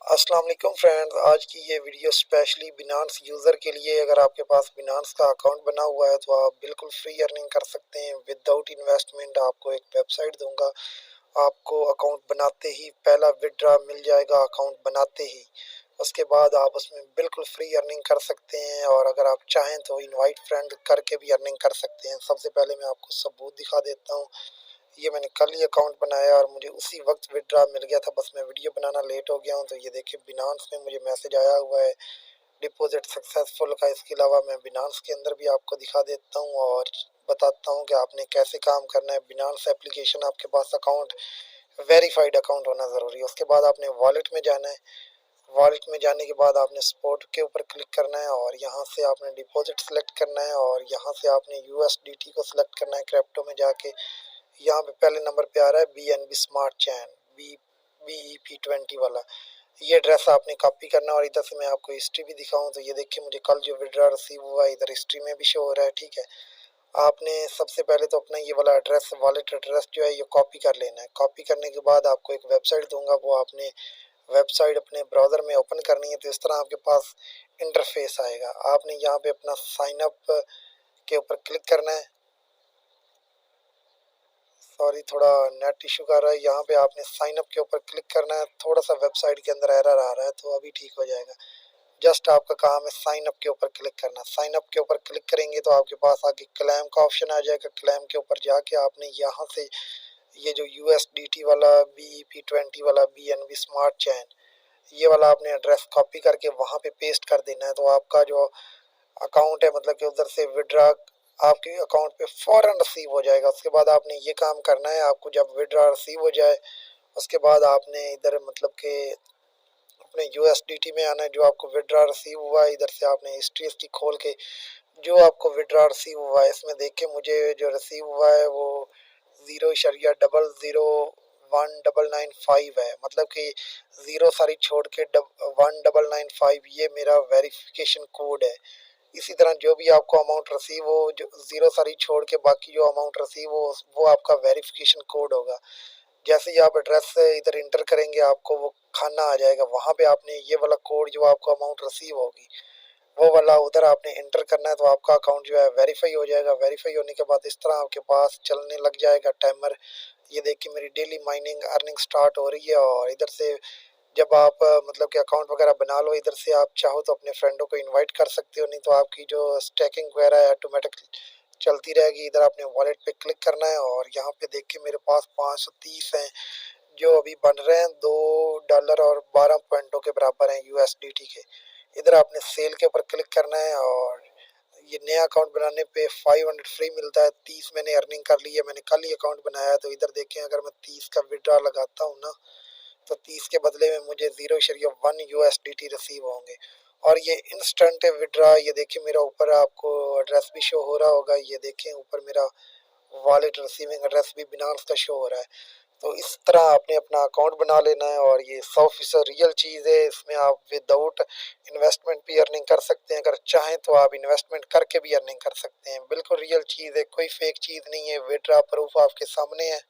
अस्सलाम वालेकुम फ्रेंड्स। आज की ये वीडियो स्पेशली बिनांस यूज़र के लिए। अगर आपके पास बिनांस का अकाउंट बना हुआ है तो आप बिल्कुल फ्री अर्निंग कर सकते हैं विदाउट इन्वेस्टमेंट। आपको एक वेबसाइट दूंगा, आपको अकाउंट बनाते ही पहला विड्रा मिल जाएगा अकाउंट बनाते ही। उसके बाद आप उसमें बिल्कुल फ्री अर्निंग कर सकते हैं, और अगर आप चाहें तो इनवाइट फ्रेंड करके भी अर्निंग कर सकते हैं। सबसे पहले मैं आपको सबूत दिखा देता हूँ। ये मैंने कल ही अकाउंट बनाया और मुझे उसी वक्त विड्रा मिल गया था, बस मैं वीडियो बनाना लेट हो गया हूँ। तो ये देखिए बिनांस में मुझे मैसेज आया हुआ है डिपॉजिट सक्सेसफुल का। इसके अलावा मैं बिनांस के अंदर भी आपको दिखा देता हूँ और बताता हूँ कि आपने कैसे काम करना है। बिनांस एप्लीकेशन आपके पास अकाउंट वेरीफाइड अकाउंट होना ज़रूरी है। उसके बाद आपने वॉलेट में जाना है। वॉलेट में जाने के बाद आपने स्पोर्ट के ऊपर क्लिक करना है और यहाँ से आपने डिपॉजिट सेलेक्ट करना है, और यहाँ से आपने यूएसडीटी को सिलेक्ट करना है। क्रिप्टो में जाके यहाँ पे पहले नंबर पे आ रहा है BNB स्मार्ट चैन, BEP20 वाला। ये एड्रेस आपने कॉपी करना है, और इधर से मैं आपको हिस्ट्री भी दिखाऊं तो ये देखिए मुझे कल जो विड्रा रिसीव हुआ है इधर हिस्ट्री में भी शो हो रहा है। ठीक है, आपने सबसे पहले तो अपना ये वाला एड्रेस, वॉलेट एड्रेस जो है ये कॉपी कर लेना है। कॉपी करने के बाद आपको एक वेबसाइट दूंगा, वो आपने वेबसाइट अपने ब्राउज़र में ओपन करनी है। तो इस तरह आपके पास इंटरफेस आएगा। आपने यहाँ पे अपना साइन अप के ऊपर क्लिक करना है। सॉरी, थोड़ा नेट इशू कर रहा है। यहाँ पे आपने साइन अप के ऊपर क्लिक करना है। थोड़ा सा वेबसाइट के अंदर एरर आ रहा है, तो अभी ठीक हो जाएगा। जस्ट आपका काम है साइन अप के ऊपर क्लिक करना। साइन अप के ऊपर क्लिक करेंगे तो आपके पास आगे क्लेम का ऑप्शन आ जाएगा। क्लेम के ऊपर जाके आपने यहाँ से ये जो USDT वाला BEP20 वाला BNB स्मार्ट चैन, ये वाला आपने एड्रेस कॉपी करके वहाँ पे पेस्ट कर देना है। तो आपका जो अकाउंट है, मतलब कि उधर से विड्रा आपके अकाउंट पे फ़ौरन रिसीव हो जाएगा। उसके बाद आपने ये काम करना है, आपको जब विड्रा रिसीव हो जाए उसके बाद आपने इधर मतलब कि अपने USDT में आना है। जो आपको विड्रा रिसीव हुआ है इधर से आपने हिस्ट्री इसकी खोल के जो आपको विड्रा रिसीव हुआ है इसमें देख के मुझे जो रिसीव हुआ है वो 0.00199 है। मतलब कि ज़ीरो सारी छोड़ के 1995 ये मेरा वेरिफिकेशन कोड है। इसी तरह जो भी आपको अमाउंट रिसीव हो, जो ज़ीरो सारी छोड़ के बाकी जो अमाउंट रिसीव हो वो आपका वेरिफिकेशन कोड होगा। जैसे ही आप एड्रेस इधर इंटर करेंगे आपको वो खाना आ जाएगा। वहाँ पे आपने ये वाला कोड जो आपको अमाउंट रिसीव होगी वो वाला उधर आपने इंटर करना है। तो आपका अकाउंट जो है वेरीफाई हो जाएगा। वेरीफाई होने के बाद इस तरह आपके पास चलने लग जाएगा टाइमर। ये देखिए मेरी डेली माइनिंग अर्निंग स्टार्ट हो रही है। और इधर से जब आप मतलब कि अकाउंट वगैरह बना लो, इधर से आप चाहो तो अपने फ्रेंडों को इनवाइट कर सकते हो, नहीं तो आपकी जो स्टैकिंग वगैरह है ऑटोमेटिक चलती रहेगी। इधर आपने वॉलेट पे क्लिक करना है और यहाँ पे देखिए मेरे पास 530 हैं जो अभी बन रहे हैं। $2 और 12 पॉइंटों के बराबर हैं USDT के। इधर आपने सेल के ऊपर क्लिक करना है, और ये नया अकाउंट बनाने पे 500 फ्री मिलता है। 30 मैंने अर्निंग कर ली है, मैंने कल ही अकाउंट बनाया है। तो इधर देखें अगर मैं 30 का विड्रा लगाता हूँ ना, तो 30 के बदले में मुझे 0.1 USDT रिसीव होंगे। और ये इंस्टेंट विड्रा। ये देखिए मेरा ऊपर आपको एड्रेस भी शो हो रहा होगा। ये देखें ऊपर मेरा वॉलेट रिसीविंग एड्रेस भी बिनांस का शो हो रहा है। तो इस तरह आपने अपना अकाउंट बना लेना है, और ये 100% रियल चीज़ है। इसमें आप विदाउट इन्वेस्टमेंट भी अर्निंग कर सकते हैं। अगर चाहें तो आप इन्वेस्टमेंट करके भी अर्निंग कर सकते हैं। बिल्कुल रियल चीज़ है, कोई फेक चीज़ नहीं है। विड्रा प्रूफ आपके सामने है।